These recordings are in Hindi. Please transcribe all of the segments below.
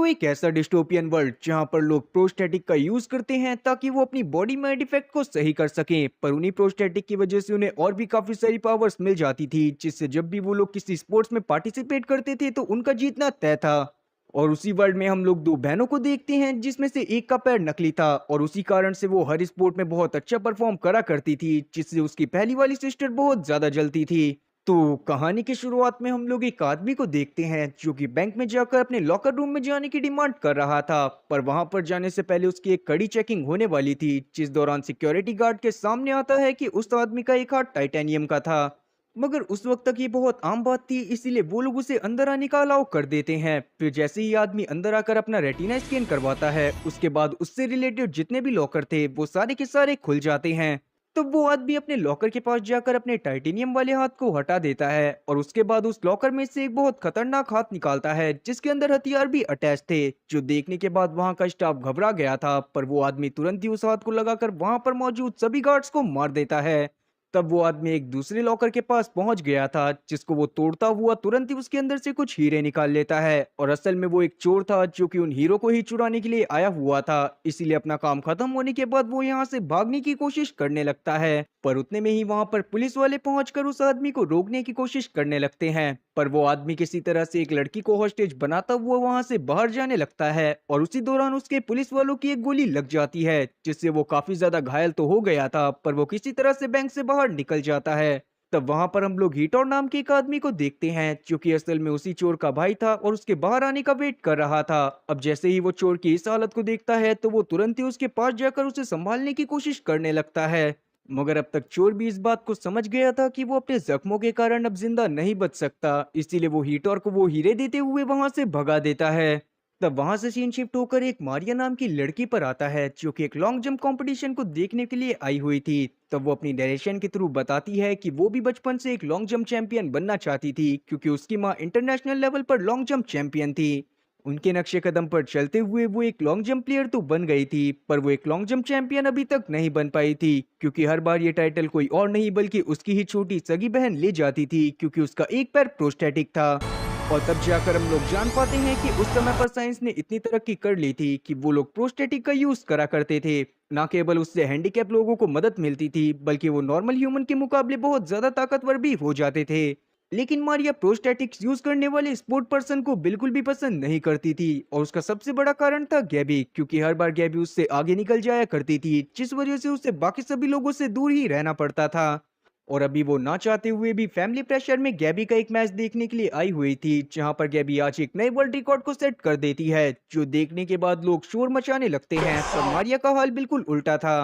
तो एक ऐसा डिस्टोपियन वर्ल्ड जहां पर लोग प्रोस्टेटिक का यूज करते हैं ताकि वो अपनी बॉडी में डिफेक्ट को सही कर सकें, पर उन्हीं प्रोस्टेटिक की वजह से उन्हें और भी काफी सारी पावर्स मिल जाती थी, जिससे जब भी वो लोग किसी स्पोर्ट्स में पार्टिसिपेट करते थे तो उनका जीतना तय था। और उसी वर्ल्ड में हम लोग दो बहनों को देखते हैं जिसमें से एक का पैर नकली था और उसी कारण से वो हर स्पोर्ट में बहुत अच्छा परफॉर्म करा करती थी, जिससे उसकी पहली वाली सिस्टर बहुत ज्यादा जलती थी। तो कहानी की शुरुआत में हम लोग एक आदमी को देखते हैं जो कि बैंक में जाकर अपने लॉकर रूम में जाने की डिमांड कर रहा था, पर वहां पर जाने से पहले उसकी एक कड़ी चेकिंग होने वाली थी, जिस दौरान सिक्योरिटी गार्ड के सामने आता है कि उस आदमी का एक हाथ टाइटेनियम का था। मगर उस वक्त तक ये बहुत आम बात थी, इसीलिए वो लोग उसे अंदर आने का अलाउ कर देते हैं। फिर जैसे ही आदमी अंदर आकर अपना रेटिना स्कैन करवाता है, उसके बाद उससे रिलेटेड जितने भी लॉकर थे वो सारे के सारे खुल जाते हैं। तो वो आदमी अपने लॉकर के पास जाकर अपने टाइटेनियम वाले हाथ को हटा देता है और उसके बाद उस लॉकर में से एक बहुत खतरनाक हाथ निकालता है जिसके अंदर हथियार भी अटैच थे, जो देखने के बाद वहां का स्टाफ घबरा गया था, पर वो आदमी तुरंत ही उस हाथ को लगाकर वहां पर मौजूद सभी गार्ड्स को मार देता है। तब वो आदमी एक दूसरे लॉकर के पास पहुंच गया था, जिसको वो तोड़ता हुआ तुरंत ही उसके अंदर से कुछ हीरे निकाल लेता है, और असल में वो एक चोर था जो कि उन हीरो को ही चुराने के लिए आया हुआ था। इसीलिए अपना काम खत्म होने के बाद वो यहाँ से भागने की कोशिश करने लगता है, पर उतने में ही वहां पर पुलिस वाले पहुंचकर उस आदमी को रोकने की कोशिश करने लगते हैं। पर वो आदमी किसी तरह से एक लड़की को हॉस्टेज बनाता हुआ वहां से बाहर जाने लगता है और उसी दौरान उसके पुलिस वालों की एक गोली लग जाती है, जिससे वो काफी ज्यादा घायल तो हो गया था, पर वो किसी तरह से बैंक से बाहर निकल जाता है। तब वहां पर हम लोग हीटोर नाम के एक आदमी को देखते हैं जो कि असल में उसी चोर का भाई था और उसके बाहर आने का वेट कर रहा था। अब जैसे ही वो चोर की इस हालत को देखता है तो वो तुरंत ही उसके पास जाकर उसे संभालने की कोशिश करने लगता है। मगर अब तक चोर भी इस बात को समझ गया था कि वो अपने जख्मों के कारण अब जिंदा नहीं बच सकता, इसीलिए वो हीटर को वो हीरे देते हुए वहां से भगा देता है। तब वहां से सीन शिफ्ट होकर एक मारिया नाम की लड़की पर आता है जो कि एक लॉन्ग जंप कंपटीशन को देखने के लिए आई हुई थी। तब वो अपनी डायरेक्शन के थ्रू बताती है कि वो भी बचपन से एक लॉन्ग जंप चैंपियन बनना चाहती थी, क्योंकि उसकी माँ इंटरनेशनल लेवल पर लॉन्ग जंप चैंपियन थी। उनके नक्शे कदम पर चलते हुए वो एक लॉन्ग जंप प्लेयर तो बन गई थी, पर वो एक लॉन्ग जंप चैंपियन अभी तक नहीं बन पाई थी, क्योंकि हर बार ये टाइटल कोई और नहीं बल्कि उसकी ही छोटी सगी बहन ले जाती थी, क्योंकि उसका एक पैर प्रोस्टेटिक था। और तब जाकर हम लोग जान पाते हैं कि उस समय पर साइंस ने इतनी तरक्की कर ली थी कि वो लोग प्रोस्टेटिक का यूज करा करते थे। ना केवल उससे हैंडीकैप लोगों को मदद मिलती थी, बल्कि वो नॉर्मल ह्यूमन के मुकाबले बहुत ज्यादा ताकतवर भी हो जाते थे। लेकिन मारिया प्रोस्टेटिक्स यूज करने वाले स्पोर्ट पर्सन को बिल्कुल भी पसंद नहीं करती थी, और उसका सबसे बड़ा कारण था गैबी, क्योंकि हर बार गैबी उससे आगे निकल जाया करती थी, जिस वजह से उसे बाकी सभी लोगों से दूर ही रहना पड़ता था। और अभी वो ना चाहते हुए भी फैमिली प्रेशर में गैबी का एक मैच देखने के लिए आई हुई थी, जहां पर गैबी आज एक नए वर्ल्ड रिकॉर्ड को सेट कर देती है, जो देखने के बाद लोग शोर मचाने लगते हैं, पर मारिया का हाल बिल्कुल उल्टा था।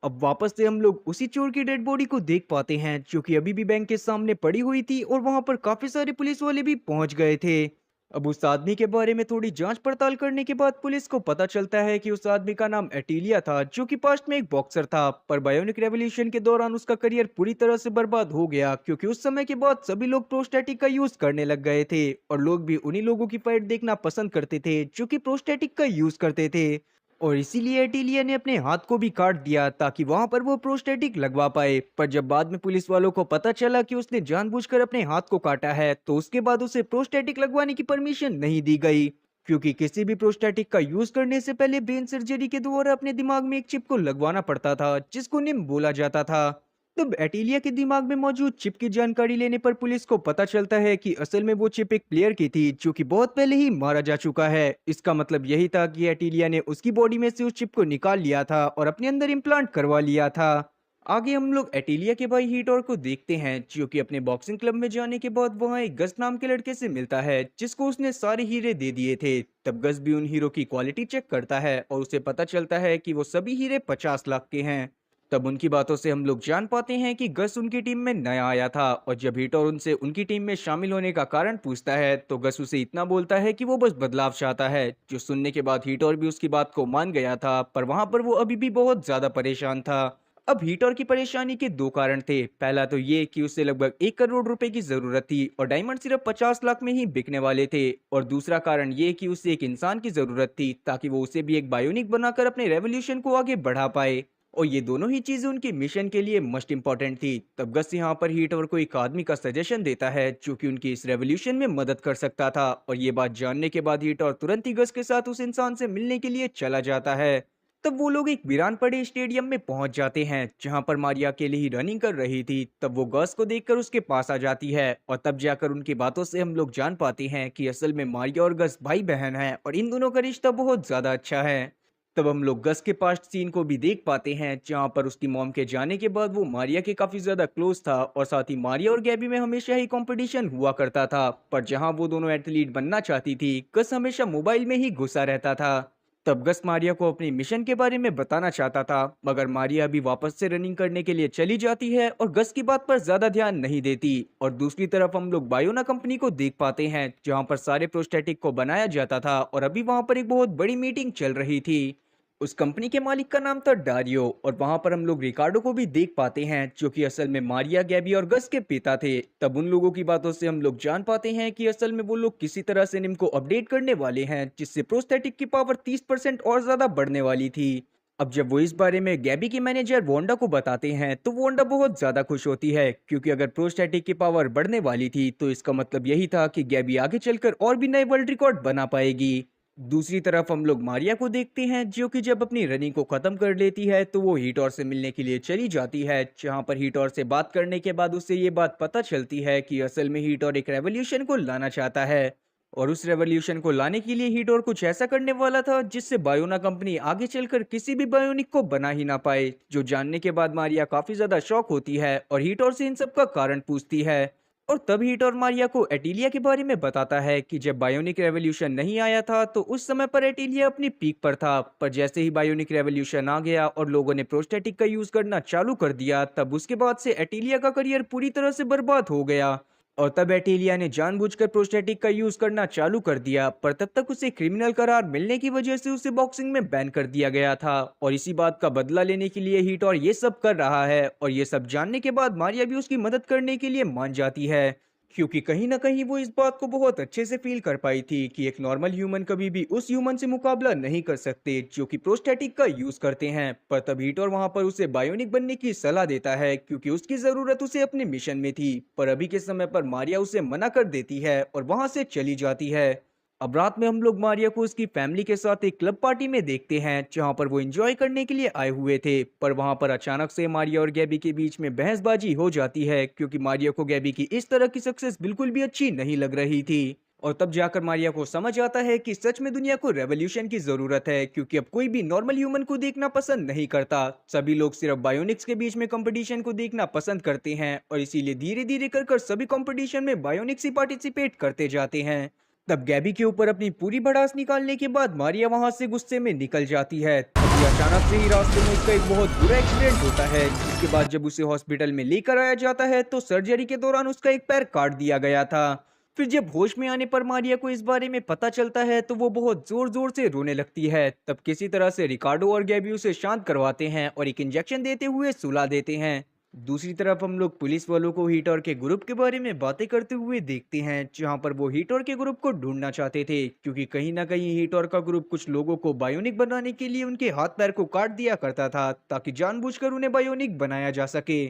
अब वापस से हम लोग उसी चोर की डेड बॉडी को देख पाते हैं जो कि अभी भी बैंक के सामने पड़ी हुई थी, और वहां पर काफी सारे पुलिस वाले भी पहुंच गए थे। अब उस आदमी के बारे में थोड़ी जांच पड़ताल करने के बाद पुलिस को पता चलता है कि उस आदमी का नाम एटिलिया था, जो कि पास्ट में एक बॉक्सर था, पर बायोनिक रेवोल्यूशन के दौरान उसका करियर पूरी तरह से बर्बाद हो गया, क्योंकि उस समय के बाद सभी लोग प्रोस्टेटिक का यूज करने लग गए थे, और लोग भी उन्हीं लोगों की फाइट देखना पसंद करते थे जो कि प्रोस्टेटिक का यूज करते थे। और इसीलिए एटिलिया ने अपने हाथ को भी काट दिया ताकि वहां पर वो प्रोस्टेटिक लगवा पाए, पर जब बाद में पुलिस वालों को पता चला कि उसने जानबूझकर अपने हाथ को काटा है, तो उसके बाद उसे प्रोस्टेटिक लगवाने की परमिशन नहीं दी गई, क्योंकि किसी भी प्रोस्टेटिक का यूज करने से पहले ब्रेन सर्जरी के द्वारा अपने दिमाग में एक चिप को लगवाना पड़ता था, जिसको निम बोला जाता था। तब एटिलिया के दिमाग में मौजूद चिप की जानकारी लेने पर पुलिस को पता चलता है कि असल में वो चिप एक प्लेयर की थी जो कि बहुत पहले ही मारा जा चुका है। इसका मतलब यही था कि एटिलिया ने उसकी बॉडी में से उस चिप को निकाल लिया था और अपने अंदर इम्प्लांट करवा लिया था। आगे हम लोग एटिलिया के भाई हीटोर को देखते हैं जो कि अपने बॉक्सिंग क्लब में जाने के बाद वहां एक गज नाम के लड़के से मिलता है, जिसको उसने सारे हीरे दे दिए थे। तब गज भी उन हीरो की क्वालिटी चेक करता है और उसे पता चलता है कि वो सभी हीरे 50 लाख के हैं। तब उनकी बातों से हम लोग जान पाते हैं कि गस उनकी टीम में नया आया था, और जब हीटर उनसे उनकी टीम में शामिल होने का कारण पूछता है तो गस उसे इतना बोलता है कि वो बस बदलाव चाहता है, जो सुनने के बाद हीटर भी उसकी बात को मान गया था, पर वहां पर वो अभी भी बहुत ज्यादा परेशान था। अब हीटर की परेशानी के दो कारण थे। पहला तो ये कि उसे लगभग 1 करोड़ रुपए की जरूरत थी और डायमंड सिर्फ 50 लाख में ही बिकने वाले थे, और दूसरा कारण ये कि उसे एक इंसान की जरूरत थी ताकि वो उसे भी एक बायोनिक बनाकर अपने रेवोल्यूशन को आगे बढ़ा पाए। और ये दोनों ही चीजें उनके मिशन के लिए मस्ट इम्पॉर्टेंट थी। तब गस यहाँ पर हीटर को एक आदमी का सजेशन देता है जो कि उनकी इस रेवोल्यूशन में मदद कर सकता था, और ये बात जानने के बाद हीटर तुरंत ही गस के साथ उस इंसान से मिलने के लिए चला जाता है। तब वो लोग एक वीरान पड़े स्टेडियम में पहुंच जाते हैं जहां पर मारिया अकेले ही रनिंग कर रही थी। तब वो गस को देखकर उसके पास आ जाती है, और तब जाकर उनकी बातों से हम लोग जान पाते हैं कि असल में मारिया और गस भाई बहन हैं और इन दोनों का रिश्ता बहुत ज्यादा अच्छा है। तब हम लोग गस के पास्ट सीन को भी देख पाते हैं जहां पर उसकी मॉम के जाने के बाद वो मारिया के काफी ज्यादा क्लोज था, और साथ ही मारिया और गैबी में हमेशा ही कंपटीशन हुआ करता था। पर जहां वो दोनों एथलीट बनना चाहती थी, गस हमेशा मोबाइल में ही घुसा रहता था। तब गस मारिया को अपनी मिशन के बारे में बताना चाहता था, मगर मारिया भी वापस से रनिंग करने के लिए चली जाती है और गस की बात पर ज्यादा ध्यान नहीं देती। और दूसरी तरफ हम लोग बायोना कंपनी को देख पाते हैं जहां पर सारे प्रोस्टेटिक को बनाया जाता था, और अभी वहां पर एक बहुत बड़ी मीटिंग चल रही थी। उस कंपनी के मालिक का नाम था डारियो, और वहां पर हम लोग रिकार्डो को भी देख पाते हैं जो कि असल में मारिया, गैबी और गस के पिता थे। तब उन लोगों की बातों से हम लोग जान पाते हैं कि असल में वो लोग किसी तरह से निम को अपडेट करने वाले हैं जिससे प्रोस्थेटिक की पावर 30% और ज्यादा बढ़ने वाली थी। अब जब वो इस बारे में गैबी की मैनेजर वोंडा को बताते हैं तो वोंडा बहुत ज्यादा खुश होती है, क्योंकि अगर प्रोस्थेटिक की पावर बढ़ने वाली थी तो इसका मतलब यही था कि गैबी आगे चलकर और भी नए वर्ल्ड रिकॉर्ड बना पाएगी। दूसरी तरफ हम लोग मारिया को देखते हैं जो कि जब अपनी रनिंग को खत्म कर लेती है तो वो हीटोर से मिलने के लिए चली जाती है, जहां पर हीटोर से बात करने के बाद उससे ये बात पता चलती है कि असल में हीटोर एक रेवोल्यूशन को लाना चाहता है, और उस रेवोल्यूशन को लाने के लिए हीटोर कुछ ऐसा करने वाला था जिससे बायोना कंपनी आगे चलकर किसी भी बायोनिक को बना ही ना पाए। जो जानने के बाद मारिया काफी ज्यादा शॉक होती है और हीटोर से इन सब का कारण पूछती है। और तब हीटर मारिया को एटिलिया के बारे में बताता है कि जब बायोनिक रेवोल्यूशन नहीं आया था तो उस समय पर एटिलिया अपनी पीक पर था, पर जैसे ही बायोनिक रेवोल्यूशन आ गया और लोगों ने प्रोस्टेटिक का यूज करना चालू कर दिया, तब उसके बाद से एटिलिया का करियर पूरी तरह से बर्बाद हो गया। और तब एटिलिया ने जानबूझकर प्रोस्टेटिक का यूज करना चालू कर दिया, पर तब तक उसे क्रिमिनल करार मिलने की वजह से उसे बॉक्सिंग में बैन कर दिया गया था, और इसी बात का बदला लेने के लिए हीटर ये सब कर रहा है। और ये सब जानने के बाद मारिया भी उसकी मदद करने के लिए मान जाती है, क्योंकि कहीं ना कहीं वो इस बात को बहुत अच्छे से फील कर पाई थी कि एक नॉर्मल ह्यूमन कभी भी उस ह्यूमन से मुकाबला नहीं कर सकते जो कि प्रोस्टेटिक का यूज करते हैं। पर तब हीटर वहां पर उसे बायोनिक बनने की सलाह देता है क्योंकि उसकी जरूरत उसे अपने मिशन में थी, पर अभी के समय पर मारिया उसे मना कर देती है और वहां से चली जाती है। अब रात में हम लोग मारिया को उसकी फैमिली के साथ एक क्लब पार्टी में देखते हैं जहां पर वो एंजॉय करने के लिए आए हुए थे, पर वहां पर अचानक से मारिया और गैबी के बीच में बहसबाजी हो जाती है क्योंकि मारिया को गैबी की इस तरह की सक्सेस बिल्कुल भी अच्छी नहीं लग रही थी। और तब जाकर मारिया को समझ आता है कि सच में दुनिया को रेवोल्यूशन की जरूरत है, क्योंकि अब कोई भी नॉर्मल ह्यूमन को देखना पसंद नहीं करता। सभी लोग सिर्फ बायोनिक्स के बीच में कंपटीशन को देखना पसंद करते हैं, और इसीलिए धीरे धीरे कर सभी कंपटीशन में बायोनिक्स ही पार्टिसिपेट करते जाते हैं। तब गैबी के ऊपर अपनी पूरी भड़ास निकालने के बाद मारिया वहां से गुस्से में निकल जाती है। तभी अचानक से ही रास्ते में उसका एक बहुत बुरा एक्सीडेंट होता है, जिसके बाद जब उसे हॉस्पिटल में लेकर आया जाता है तो सर्जरी के दौरान उसका एक पैर काट दिया गया था। फिर जब होश में आने पर मारिया को इस बारे में पता चलता है तो वो बहुत जोर जोर से रोने लगती है। तब किसी तरह से रिकार्डो और गैबी उसे शांत करवाते हैं और एक इंजेक्शन देते हुए सुला देते हैं। दूसरी तरफ हम लोग पुलिस वालों को हीटर के ग्रुप के बारे में बातें करते हुए देखते हैं जहां पर वो हीटर के ग्रुप को ढूंढना चाहते थे, क्योंकि कहीं ना कहीं हीटर का ग्रुप कुछ लोगों को बायोनिक बनाने के लिए उनके हाथ पैर को काट दिया करता था ताकि जानबूझकर उन्हें बायोनिक बनाया जा सके।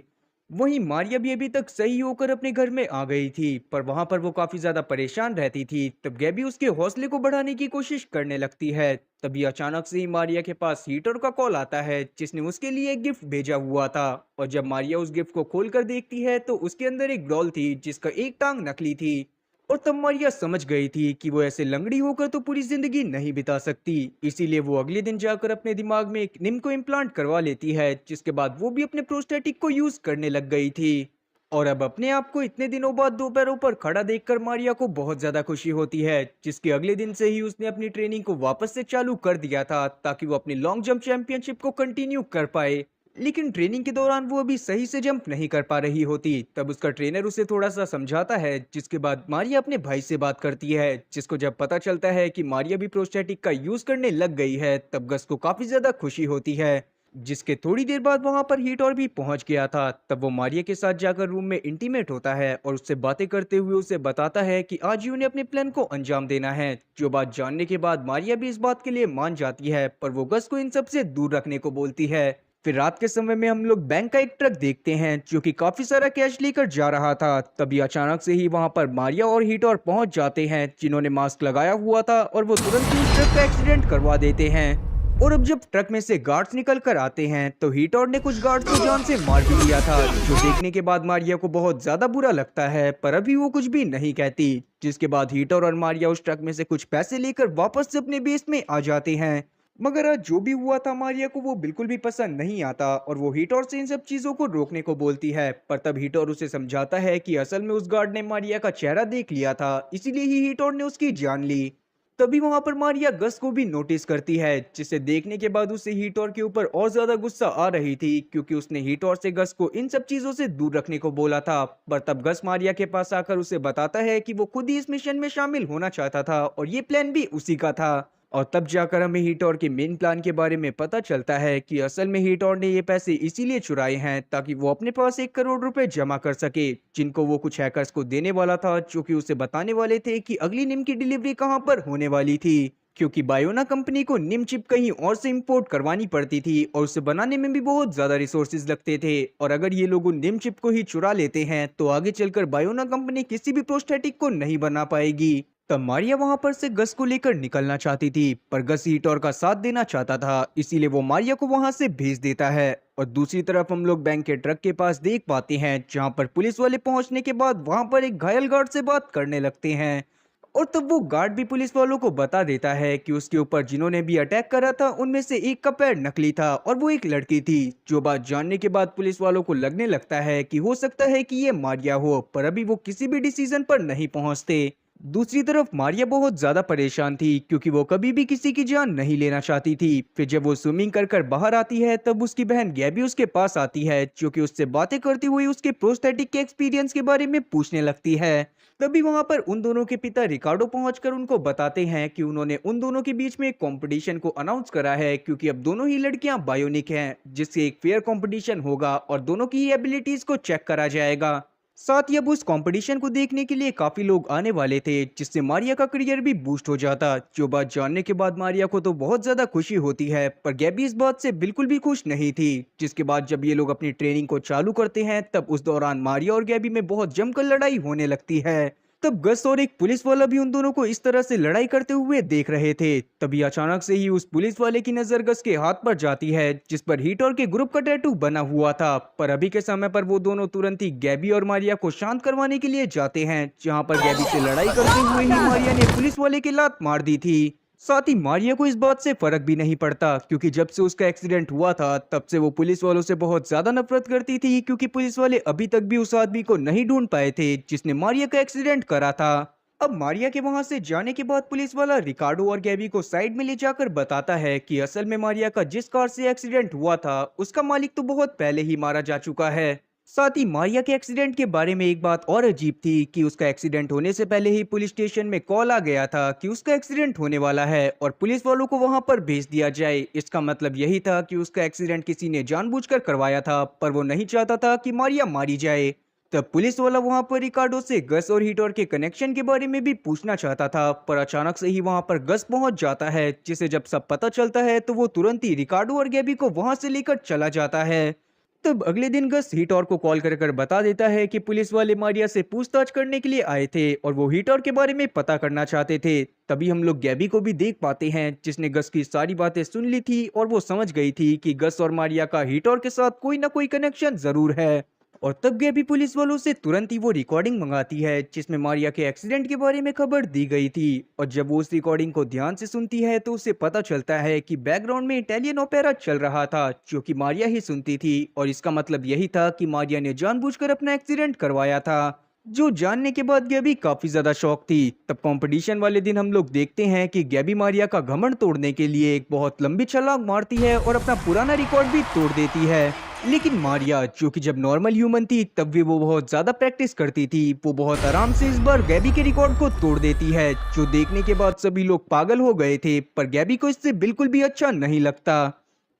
वहीं मारिया भी अभी तक सही होकर अपने घर में आ गई थी, पर वहां पर वो काफी ज्यादा परेशान रहती थी। तब गैबी उसके हौसले को बढ़ाने की कोशिश करने लगती है। तभी अचानक से ही मारिया के पास हीटर का कॉल आता है जिसने उसके लिए एक गिफ्ट भेजा हुआ था, और जब मारिया उस गिफ्ट को खोलकर देखती है तो उसके अंदर एक डॉल थी जिसका एक टांग नकली थी। और तब मारिया समझ गई थी कि वो ऐसे लंगड़ी होकर तो पूरी जिंदगी नहीं बिता सकती, इसीलिए वो अगले दिन जाकर अपने दिमाग में एक निम को इम्प्लांट करवा लेती है, जिसके बाद वो भी अपने प्रोस्टेटिक को यूज करने लग गई थी। और अब अपने आप को इतने दिनों बाद दो पैरों पर खड़ा देखकर मारिया को बहुत ज्यादा खुशी होती है, जिसके अगले दिन से ही उसने अपनी ट्रेनिंग को वापस से चालू कर दिया था ताकि वो अपनी लॉन्ग जंप चैंपियनशिप को कंटिन्यू कर पाए। लेकिन ट्रेनिंग के दौरान वो अभी सही से जंप नहीं कर पा रही होती। तब उसका ट्रेनर उसे थोड़ा सा समझाता है, जिसके बाद मारिया अपने भाई से बात करती है, जिसको जब पता चलता है कि मारिया भी प्रोस्टेटिक का यूज करने लग गई है तब गस को काफी ज्यादा खुशी होती है। जिसके थोड़ी देर बाद वहां पर हीटर भी पहुंच गया था। तब वो मारिया के साथ जाकर रूम में इंटीमेट होता है और उससे बातें करते हुए उसे बताता है कि आज ही उन्हें अपने प्लान को अंजाम देना है। जो बात जानने के बाद मारिया भी इस बात के लिए मान जाती है, पर वो गस को इन सब से दूर रखने को बोलती है। फिर रात के समय में हम लोग बैंक का एक ट्रक देखते हैं जो कि काफी सारा कैश लेकर जा रहा था। तभी अचानक से ही वहां पर मारिया और हीटर पहुंच जाते हैं जिन्होंने मास्क लगाया हुआ था और वो तुरंत ही उस ट्रक का एक्सीडेंट करवा देते हैं। और अब जब ट्रक में से गार्ड्स निकल कर आते हैं तो हीटर ने कुछ गार्ड्स को जान से मार भी दिया था, जो देखने के बाद मारिया को बहुत ज्यादा बुरा लगता है, पर अभी वो कुछ भी नहीं कहती। जिसके बाद हीटर और मारिया उस ट्रक में से कुछ पैसे लेकर वापस से अपने बेस में आ जाते हैं। मगर आज जो भी हुआ था मारिया को वो बिल्कुल भी पसंद नहीं आता और वो हीटर से इन सब चीजों को रोकने को बोलती है। पर तब हीटर उसे समझाता है कि असल में उस गार्ड ने मारिया का चेहरा देख लिया था, इसीलिए ही हीटर ने उसकी जान ली। तभी वहां पर मारिया गस को भी नोटिस करती है, जिसे देखने के बाद उसे हीटर के ऊपर और ज्यादा गुस्सा आ रही थी, क्योंकि उसने हीटर से गस को इन सब चीजों से दूर रखने को बोला था। पर तब गस मारिया के पास आकर उसे बताता है कि वो खुद ही इस मिशन में शामिल होना चाहता था और ये प्लान भी उसी का था। और तब जाकर हमें हीटर के मेन प्लान के बारे में पता चलता है कि असल में हीटर ने ये पैसे इसीलिए चुराए हैं ताकि वो अपने पास 1 करोड़ रुपए जमा कर सके, जिनको वो कुछ हैकर्स को देने वाला था, जो कि उसे बताने वाले थे कि अगली निम की डिलीवरी कहां पर होने वाली थी। क्योंकि बायोना कंपनी को निम चिप कहीं और से इंपोर्ट करवानी पड़ती थी और उसे बनाने में भी बहुत ज्यादा रिसोर्सेज लगते थे, और अगर ये लोग उन निम चिप को ही चुरा लेते हैं तो आगे चलकर बायोना कंपनी किसी भी प्रोस्थेटिक को नहीं बना पाएगी। तब मारिया वहां पर से गस को लेकर निकलना चाहती थी, पर गस हीटर का साथ देना चाहता था, इसीलिए वो मारिया को वहां से भेज देता है। और दूसरी तरफ हम लोग बैंक के ट्रक के पास देख पाते हैं, जहां पर पुलिस वाले पहुंचने के बाद वहां पर एक घायल गार्ड से बात करने लगते हैं। और तब वो गार्ड भी पुलिस वालों को बता देता है कि उसके ऊपर जिन्होंने भी अटैक करा था उनमें से एक का पैर नकली था और वो एक लड़की थी। जो बात जानने के बाद पुलिस वालों को लगने लगता है कि हो सकता है कि ये मारिया हो, पर अभी वो किसी भी डिसीजन पर नहीं पहुंचते। दूसरी तरफ मारिया बहुत ज्यादा परेशान थी, क्योंकि वो कभी भी किसी की जान नहीं लेना चाहती थी। फिर जब वो स्विमिंग कर कर बाहर आती है तब उसकी बहन गैबी उसके पास आती है, जो कि उससे बातें करती हुई उसके प्रोस्थेटिक के एक्सपीरियंस के बारे में पूछने लगती है। तभी वहां पर उन दोनों के पिता रिकार्डो पहुंचकर उनको बताते हैं कि उन्होंने उन दोनों के बीच में एक कंपटीशन को अनाउंस करा है, क्योंकि अब दोनों ही लड़कियां बायोनिक हैं, जिससे एक फेयर कंपटीशन होगा और दोनों की ही एबिलिटीज को चेक करा जाएगा। साथ ही अब उस कंपटीशन को देखने के लिए काफी लोग आने वाले थे, जिससे मारिया का करियर भी बूस्ट हो जाता। जो बात जानने के बाद मारिया को तो बहुत ज्यादा खुशी होती है, पर गैबी इस बात से बिल्कुल भी खुश नहीं थी। जिसके बाद जब ये लोग अपनी ट्रेनिंग को चालू करते हैं तब उस दौरान मारिया और गैबी में बहुत जमकर लड़ाई होने लगती है। तब गस और एक पुलिस वाला भी उन दोनों को इस तरह से लड़ाई करते हुए देख रहे थे। तभी अचानक से ही उस पुलिस वाले की नजर गस के हाथ पर जाती है, जिस पर हीटर के ग्रुप का टैटू बना हुआ था। पर अभी के समय पर वो दोनों तुरंत ही गैबी और मारिया को शांत करवाने के लिए जाते हैं, जहां पर गैबी से लड़ाई करते हुए ही मारिया ने पुलिस वाले की लात मार दी थी। साथ ही मारिया को इस बात से फर्क भी नहीं पड़ता, क्योंकि जब से उसका एक्सीडेंट हुआ था तब से वो पुलिस वालों से बहुत ज्यादा नफरत करती थी, क्योंकि पुलिस वाले अभी तक भी उस आदमी को नहीं ढूंढ पाए थे जिसने मारिया का एक्सीडेंट करा था। अब मारिया के वहां से जाने के बाद पुलिस वाला रिकार्डो और गैबी को साइड में ले जाकर बताता है कि असल में मारिया का जिस कार से एक्सीडेंट हुआ था उसका मालिक तो बहुत पहले ही मारा जा चुका है। साथ ही मारिया के एक्सीडेंट के बारे में एक बात और अजीब थी कि उसका एक्सीडेंट होने से पहले ही पुलिस स्टेशन में कॉल आ गया था कि उसका एक्सीडेंट होने वाला है और पुलिस वालों को वहां पर भेज दिया जाए। इसका मतलब यही था कि उसका एक्सीडेंट किसी ने जानबूझकर करवाया था, पर वो नहीं चाहता था कि मारिया मारी जाए। तब पुलिस वाला वहां पर रिकार्डो से गस और हीटर के कनेक्शन के बारे में भी पूछना चाहता था, पर अचानक से ही वहां पर गस पहुंच जाता है, जिसे जब सब पता चलता है तो वो तुरंत ही रिकार्डो और गैबी को वहां से लेकर चला जाता है। तब अगले दिन गस हीटर को कॉल कर कर बता देता है कि पुलिस वाले मारिया से पूछताछ करने के लिए आए थे और वो हीटर के बारे में पता करना चाहते थे। तभी हम लोग गैबी को भी देख पाते हैं, जिसने गस की सारी बातें सुन ली थी और वो समझ गई थी कि गस और मारिया का हीटर के साथ कोई ना कोई कनेक्शन जरूर है। और तब गैबी पुलिस वालों से तुरंत ही वो रिकॉर्डिंग मंगाती है जिसमें मारिया के एक्सीडेंट के बारे में खबर दी गई थी। और जब वो उस रिकॉर्डिंग को ध्यान से सुनती है तो उसे पता चलता है कि बैकग्राउंड में इटालियन ओपेरा चल रहा था, जो कि मारिया ही सुनती थी, और इसका मतलब यही था कि मारिया ने जानबूझकर अपना एक्सीडेंट करवाया था। जो जानने के बाद गैबी काफी ज्यादा शॉक थी। तब कंपटीशन वाले दिन हम लोग देखते हैं कि गैबी मारिया का घमंड तोड़ने के लिए एक बहुत लंबी छलांग मारती है और अपना पुराना रिकॉर्ड भी तोड़ देती है। लेकिन मारिया, जो कि जब नॉर्मल ह्यूमन थी तब भी वो बहुत ज्यादा प्रैक्टिस करती थी, वो बहुत आराम से इस बार गैबी के रिकॉर्ड को तोड़ देती है, जो देखने के बाद सभी लोग पागल हो गए थे। पर गैबी को इससे बिल्कुल भी अच्छा नहीं लगता,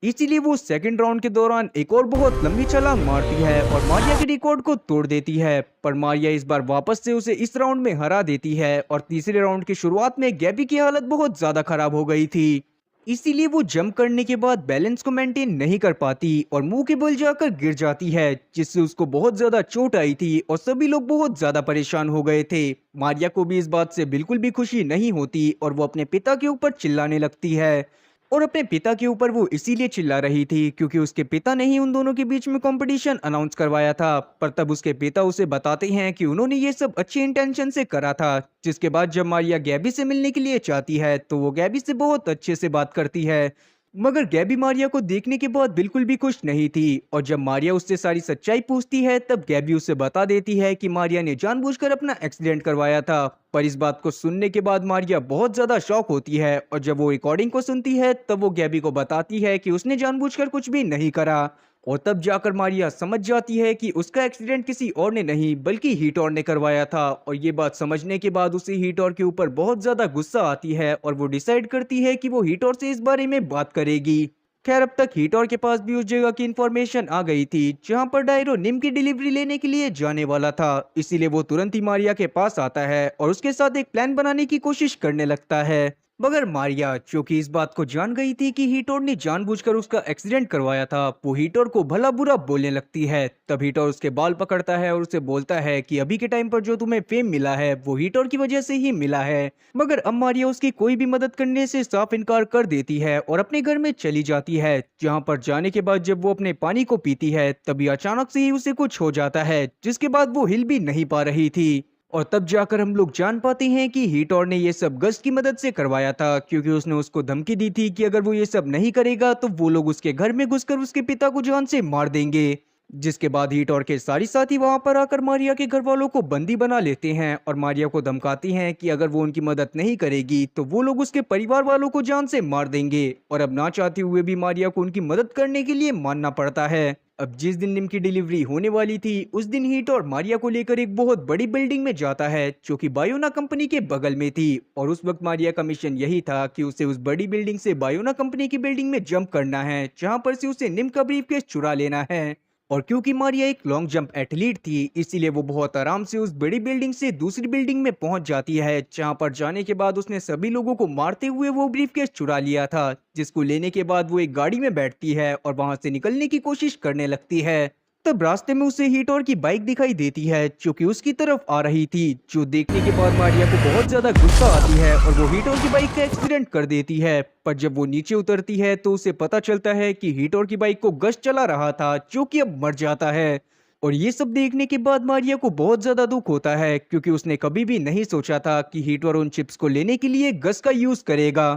इसीलिए वो सेकंड राउंड के दौरान एक और बहुत लंबी छलांग मारती है और मारिया के रिकॉर्ड को तोड़ देती है। पर मारिया इस बार वापस से उसे इस राउंड में हरा देती है और तीसरे राउंड की शुरुआत में गैबी की हालत बहुत ज्यादा खराब हो गई थी। इसीलिए वो जंप करने के बाद बैलेंस को मेंटेन नहीं कर पाती और मुंह के बल जाकर गिर जाती है, जिससे उसको बहुत ज्यादा चोट आई थी और सभी लोग बहुत ज्यादा परेशान हो गए थे। मारिया को भी इस बात से बिल्कुल भी खुशी नहीं होती और वो अपने पिता के ऊपर चिल्लाने लगती है। और अपने पिता के ऊपर वो इसीलिए चिल्ला रही थी क्योंकि उसके पिता ने ही उन दोनों के बीच में कंपटीशन अनाउंस करवाया था। पर तब उसके पिता उसे बताते हैं कि उन्होंने ये सब अच्छे इंटेंशन से करा था। जिसके बाद जब मारिया गैबी से मिलने के लिए चाहती है तो वो गैबी से बहुत अच्छे से बात करती है। मगर गैबी मारिया को देखने के बाद बिल्कुल भी खुश नहीं थी और जब मारिया उससे सारी सच्चाई पूछती है तब गैबी उसे बता देती है कि मारिया ने जानबूझकर अपना एक्सीडेंट करवाया था। पर इस बात को सुनने के बाद मारिया बहुत ज्यादा शॉक होती है और जब वो रिकॉर्डिंग को सुनती है तब वो गैबी को बताती है कि उसने जानबूझकर कुछ भी नहीं करा। और तब जाकर मारिया समझ जाती है कि उसका एक्सीडेंट किसी और ने नहीं बल्कि हीटोर ने करवाया था। और ये बात समझने के बाद उसे हीटोर के ऊपर बहुत ज्यादा गुस्सा आती है और वो डिसाइड करती है कि वो हीटोर से इस बारे में बात करेगी। खैर अब तक हीटोर के पास भी उस जगह की इंफॉर्मेशन आ गई थी जहां पर डायरो निम की डिलीवरी लेने के लिए जाने वाला था। इसीलिए वो तुरंत ही मारिया के पास आता है और उसके साथ एक प्लान बनाने की कोशिश करने लगता है। मगर मारिया जो कि इस बात को जान गई थी कि हीटोर ने जानबूझकर उसका एक्सीडेंट करवाया था, वो हीटोर को भला बुरा बोलने लगती है। तब हीटोर उसके बाल पकड़ता है और उसे बोलता है कि अभी के टाइम पर जो तुम्हें फेम मिला है वो हीटोर की वजह से ही मिला है। मगर अब मारिया उसकी कोई भी मदद करने से साफ इनकार कर देती है और अपने घर में चली जाती है। जहाँ पर जाने के बाद जब वो अपने पानी को पीती है तभी अचानक से ही उसे कुछ हो जाता है, जिसके बाद वो हिल भी नहीं पा रही थी। और तब जाकर हम लोग जान पाते हैं कि हीटोर ने ये सब गस्ट की मदद से करवाया था, क्योंकि उसने उसको धमकी दी थी कि अगर वो ये सब नहीं करेगा तो वो लोग उसके घर में घुसकर उसके पिता को जान से मार देंगे। जिसके बाद हीटोर के सारी साथी वहां पर आकर मारिया के घर वालों को बंदी बना लेते हैं और मारिया को धमकाती हैं कि अगर वो उनकी मदद नहीं करेगी तो वो लोग उसके परिवार वालों को जान से मार देंगे। और अब ना चाहते हुए भी मारिया को उनकी मदद करने के लिए मानना पड़ता है। अब जिस दिन निम की डिलीवरी होने वाली थी उस दिन हीटोर मारिया को लेकर एक बहुत बड़ी बिल्डिंग में जाता है जो कि बायोना कंपनी के बगल में थी। और उस वक्त मारिया का मिशन यही था कि उसे उस बड़ी बिल्डिंग से बायोना कंपनी की बिल्डिंग में जंप करना है, जहां पर से उसे निम का ब्रीफकेस चुरा लेना है। और क्योंकि मारिया एक लॉन्ग जंप एथलीट थी इसीलिए वो बहुत आराम से उस बड़ी बिल्डिंग से दूसरी बिल्डिंग में पहुंच जाती है, जहां पर जाने के बाद उसने सभी लोगों को मारते हुए वो ब्रीफकेस चुरा लिया था। जिसको लेने के बाद वो एक गाड़ी में बैठती है और वहां से निकलने की कोशिश करने लगती है। तब रास्ते में उसे हीटोर की बाइक दिखाई देती है जो कि उसकी तरफ आ रही थी, जो देखने के बाद मारिया को बहुत ज्यादा गुस्सा आती है और वो हीटोर की बाइक का एक्सीडेंट कर देती है। पर जब वो नीचे उतरती है तो उसे पता चलता है कि हीटोर की बाइक को गश चला रहा था जो कि अब मर जाता है। और ये सब देखने के बाद मारिया को बहुत ज्यादा दुख होता है, क्योंकि उसने कभी भी नहीं सोचा था कि हीटोर उन चिप्स को लेने के लिए गश का यूज करेगा।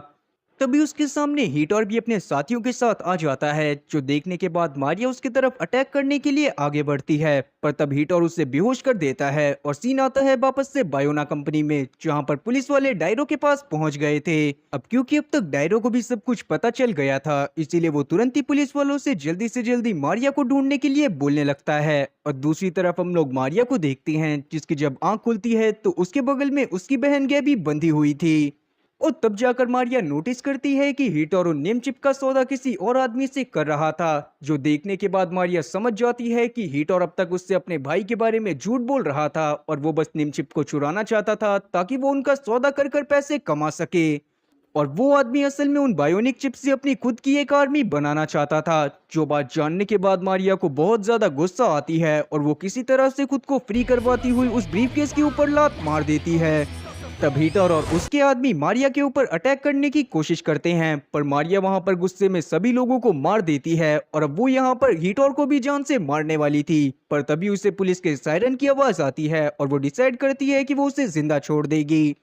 तभी उसके सामने हीटोर भी अपने साथियों के साथ आ जाता है, जो देखने के बाद मारिया उसकी तरफ अटैक करने के लिए आगे बढ़ती है। पर तब हीटोर उसे बेहोश कर देता है और सीन आता है वापस से बायोना कंपनी में, जहां पर पुलिस वाले डायरो के पास पहुंच गए थे। अब क्योंकि अब तक डायरो को भी सब कुछ पता चल गया था इसीलिए वो तुरंत ही पुलिस वालों से जल्दी मारिया को ढूंढने के लिए बोलने लगता है। और दूसरी तरफ हम लोग मारिया को देखते हैं, जिसकी जब आंख खुलती है तो उसके बगल में उसकी बहन गैबी बंधी हुई थी। और तब जाकर मारिया नोटिस करती है कि हीटोर नेम चिप का सौदा किसी और आदमी से कर रहा था, जो देखने के बाद मारिया समझ जाती है कि हीटोर अब तक उससे अपने भाई के बारे में झूठ बोल रहा था और वो बस नेम चिप को चुराना चाहता था ताकि वो उनका सौदा कर कर पैसे कमा सके। और वो आदमी असल में उन बायोनिक चिप से अपनी खुद की एक आर्मी बनाना चाहता था। जो बात जानने के बाद मारिया को बहुत ज्यादा गुस्सा आती है और वो किसी तरह से खुद को फ्री करवाती हुई उस ब्रीफकेस के ऊपर लात मार देती है। तब हीटर और उसके आदमी मारिया के ऊपर अटैक करने की कोशिश करते हैं, पर मारिया वहां पर गुस्से में सभी लोगों को मार देती है और अब वो यहाँ पर हीटर को भी जान से मारने वाली थी। पर तभी उसे पुलिस के सायरन की आवाज आती है और वो डिसाइड करती है कि वो उसे जिंदा छोड़ देगी।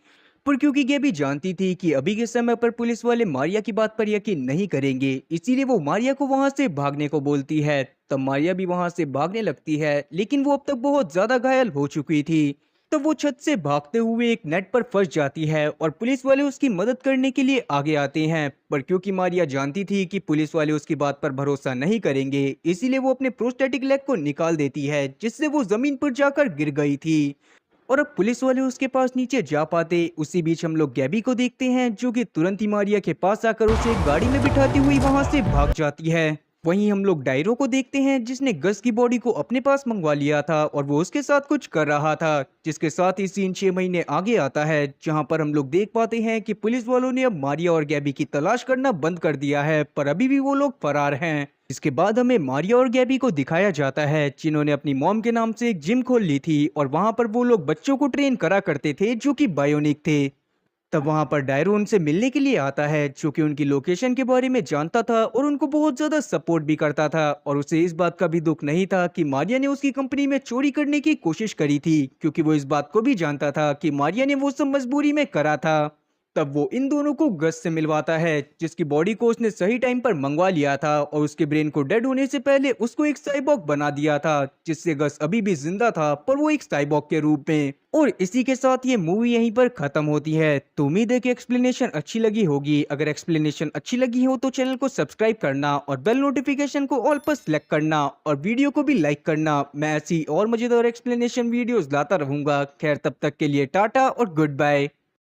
पर क्योंकि गेबी जानती थी कि अभी के समय पर पुलिस वाले मारिया की बात पर यकीन नहीं करेंगे, इसीलिए वो मारिया को वहां से भागने को बोलती है। तब मारिया भी वहां से भागने लगती है, लेकिन वो अब तक बहुत ज्यादा घायल हो चुकी थी। तो वो छत से भागते हुए एक नेट पर फंस जाती है और पुलिस वाले उसकी मदद करने के लिए आगे आते हैं। पर क्योंकि मारिया जानती थी कि पुलिस वाले उसकी बात पर भरोसा नहीं करेंगे, इसीलिए वो अपने प्रोस्टेटिक लेग को निकाल देती है, जिससे वो जमीन पर जाकर गिर गई थी। और अब पुलिस वाले उसके पास नीचे जा पाते उसी बीच हम लोग गैबी को देखते हैं, जो कि तुरंत ही मारिया के पास आकर उसे एक गाड़ी में बिठाती हुई वहां से भाग जाती है। वहीं हम लोग डायरो को देखते हैं जिसने गस की बॉडी को अपने पास मंगवा लिया था और वो उसके साथ कुछ कर रहा था, जिसके साथ ही सीन 6 महीने आगे आता है जहां पर हम लोग देख पाते हैं कि पुलिस वालों ने अब मारिया और गैबी की तलाश करना बंद कर दिया है, पर अभी भी वो लोग फरार हैं। इसके बाद हमें मारिया और गैबी को दिखाया जाता है जिन्होंने अपनी मॉम के नाम से एक जिम खोल ली थी और वहां पर वो लोग बच्चों को ट्रेन करा करते थे जो कि बायोनिक थे। तब वहां पर डायरो उनसे मिलने के लिए आता है जो कि उनकी लोकेशन के बारे में जानता था और उनको बहुत ज्यादा सपोर्ट भी करता था, और उसे इस बात का भी दुख नहीं था कि मारिया ने उसकी कंपनी में चोरी करने की कोशिश करी थी, क्योंकि वो इस बात को भी जानता था कि मारिया ने वो सब मजबूरी में करा था। तब वो इन दोनों को गस से मिलवाता है जिसकी बॉडी को उसने सही टाइम पर मंगवा लिया था और उसके ब्रेन को डेड होने से पहले उसको एक साइबॉग बना दिया था, जिससे गस अभी भी जिंदा था पर वो एक साइबॉग के रूप में। और इसी के साथ ये मूवी यहीं पर खत्म होती है। तो उम्मीद है कि एक्सप्लेनेशन अच्छी लगी होगी। अगर एक्सप्लेनेशन अच्छी लगी हो तो चैनल को सब्सक्राइब करना और बेल नोटिफिकेशन को ऑल पर सेलेक्ट करना और वीडियो को भी लाइक करना। मैं ऐसी और मजेदार एक्सप्लेनेशन वीडियोस लाता रहूंगा। खैर तब तक के लिए टाटा और गुड बाय।